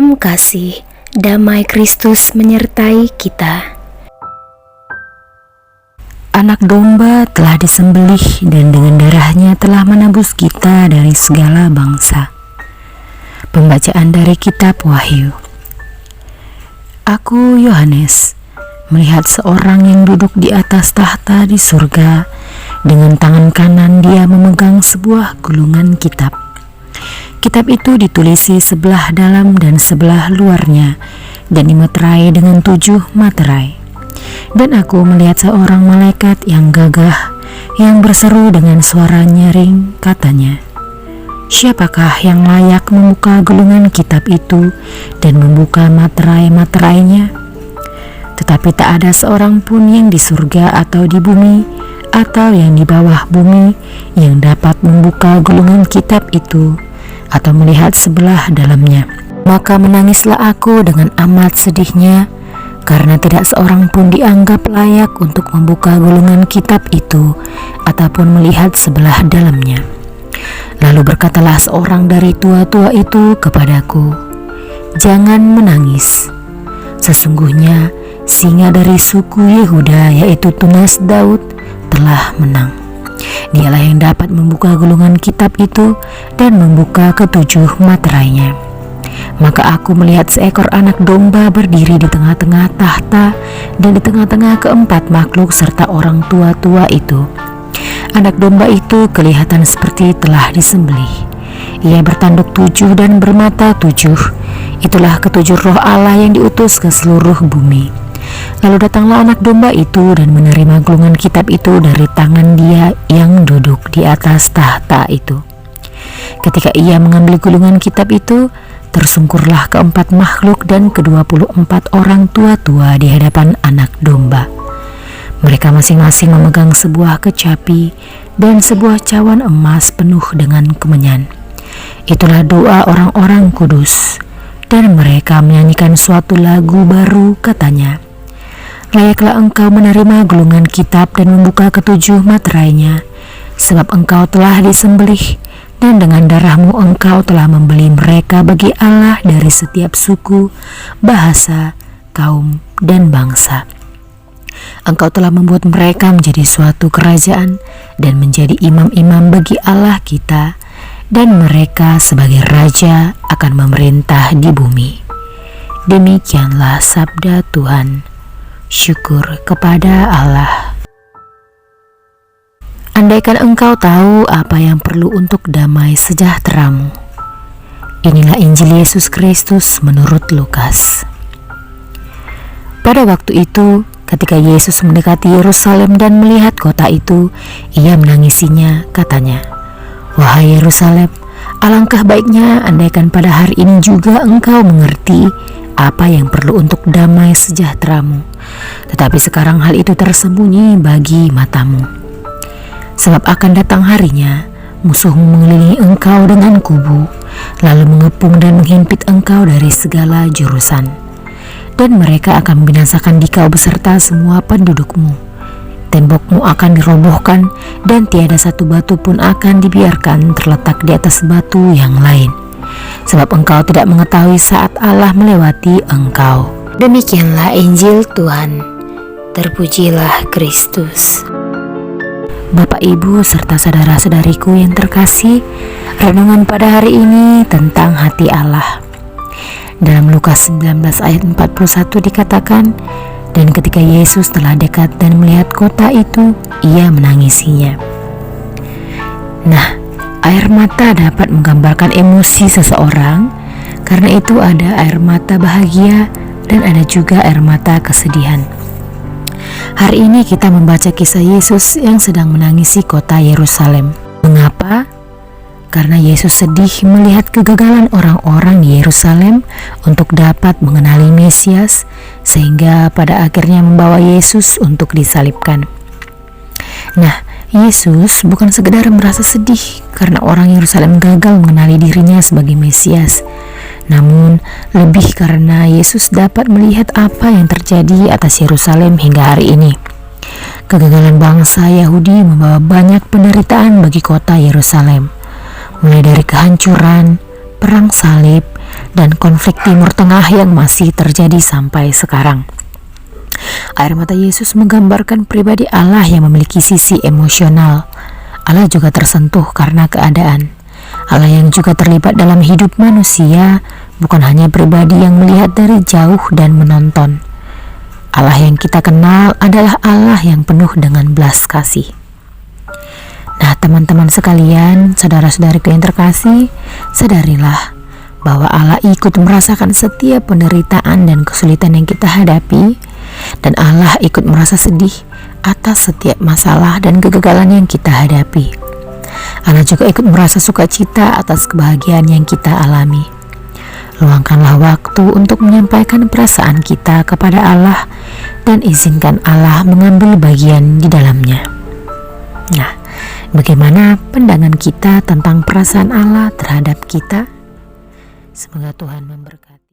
Salam kasih, damai Kristus menyertai kita. Anak domba telah disembelih dan dengan darahnya telah menebus kita dari segala bangsa. Pembacaan dari kitab Wahyu. Aku, Yohanes, melihat seorang yang duduk di atas tahta di surga. Dengan tangan kanan dia memegang sebuah gulungan kitab. Kitab itu ditulisi sebelah dalam dan sebelah luarnya dan dimeterai dengan 7 materai. Dan aku melihat seorang malaikat yang gagah yang berseru dengan suara nyaring, katanya, "Siapakah yang layak membuka gulungan kitab itu dan membuka materai-materainya?" Tetapi tak ada seorang pun yang di surga atau di bumi atau yang di bawah bumi yang dapat membuka gulungan kitab itu atau melihat sebelah dalamnya. Maka menangislah aku dengan amat sedihnya, karena tidak seorang pun dianggap layak untuk membuka gulungan kitab itu ataupun melihat sebelah dalamnya. Lalu berkatalah seorang dari tua-tua itu kepadaku, "Jangan menangis. Sesungguhnya singa dari suku Yehuda, yaitu tunas Daud, telah menang. Dialah yang dapat membuka gulungan kitab itu dan membuka ke-7 materainya." Maka aku melihat seekor anak domba berdiri di tengah-tengah tahta dan di tengah-tengah keempat makhluk serta orang tua-tua itu. Anak domba itu kelihatan seperti telah disembelih. Ia bertanduk 7 dan bermata 7. Itulah ke-7 roh Allah yang diutus ke seluruh bumi. Lalu datanglah anak domba itu dan menerima gulungan kitab itu dari tangan dia yang duduk di atas tahta itu. Ketika ia mengambil gulungan kitab itu, tersungkurlah keempat makhluk dan ke-24 orang tua-tua di hadapan anak domba. Mereka masing-masing memegang sebuah kecapi dan sebuah cawan emas penuh dengan kemenyan. Itulah doa orang-orang kudus. Dan mereka menyanyikan suatu lagu baru, katanya, "Layaklah engkau menerima gulungan kitab dan membuka ke-7 materainya, sebab engkau telah disembelih, dan dengan darahmu engkau telah membeli mereka bagi Allah dari setiap suku, bahasa, kaum, dan bangsa. Engkau telah membuat mereka menjadi suatu kerajaan dan menjadi imam-imam bagi Allah kita, dan mereka sebagai raja akan memerintah di bumi." Demikianlah sabda Tuhan. Syukur kepada Allah. Andaikan engkau tahu apa yang perlu untuk damai sejahteramu. Inilah Injil Yesus Kristus menurut Lukas. Pada waktu itu, ketika Yesus mendekati Yerusalem dan melihat kota itu, ia menangisinya, katanya, "Wahai Yerusalem, alangkah baiknya andaikan pada hari ini juga engkau mengerti apa yang perlu untuk damai sejahteramu. Tetapi sekarang hal itu tersembunyi bagi matamu. Sebab akan datang harinya, musuhmu mengelilingi engkau dengan kubu, lalu mengepung dan menghimpit engkau dari segala jurusan. Dan mereka akan membinasakan dikau beserta semua pendudukmu. Tembokmu akan dirobohkan dan tiada satu batu pun akan dibiarkan terletak di atas batu yang lain. Sebab engkau tidak mengetahui saat Allah melewati engkau." Demikianlah Injil Tuhan. Terpujilah Kristus. Bapak, Ibu, serta saudara-saudariku yang terkasih, renungan pada hari ini tentang hati Allah. Dalam Lukas 19 ayat 41 dikatakan, "Dan ketika Yesus telah dekat dan melihat kota itu, ia menangisinya." Nah, air mata dapat menggambarkan emosi seseorang. Karena itu ada air mata bahagia dan ada juga air mata kesedihan. Hari ini kita membaca kisah Yesus yang sedang menangisi kota Yerusalem. Mengapa? Karena Yesus sedih melihat kegagalan orang-orang di Yerusalem untuk dapat mengenali Mesias, sehingga pada akhirnya membawa Yesus untuk disalibkan. Nah, Yesus bukan sekedar merasa sedih karena orang Yerusalem gagal mengenali dirinya sebagai Mesias, namun lebih karena Yesus dapat melihat apa yang terjadi atas Yerusalem hingga hari ini. Kegagalan bangsa Yahudi membawa banyak penderitaan bagi kota Yerusalem, mulai dari kehancuran, perang salib, dan konflik Timur Tengah yang masih terjadi sampai sekarang. Air mata Yesus menggambarkan pribadi Allah yang memiliki sisi emosional. Allah juga tersentuh karena keadaan. Allah yang juga terlibat dalam hidup manusia, bukan hanya pribadi yang melihat dari jauh dan menonton. Allah yang kita kenal adalah Allah yang penuh dengan belas kasih. Nah, teman-teman sekalian, saudara-saudariku yang terkasih, sadarilah bahwa Allah ikut merasakan setiap penderitaan dan kesulitan yang kita hadapi, dan Allah ikut merasa sedih atas setiap masalah dan kegagalan yang kita hadapi. Allah juga ikut merasa sukacita atas kebahagiaan yang kita alami. Luangkanlah waktu untuk menyampaikan perasaan kita kepada Allah dan izinkan Allah mengambil bagian di dalamnya. Nah, bagaimana pandangan kita tentang perasaan Allah terhadap kita? Semoga Tuhan memberkati.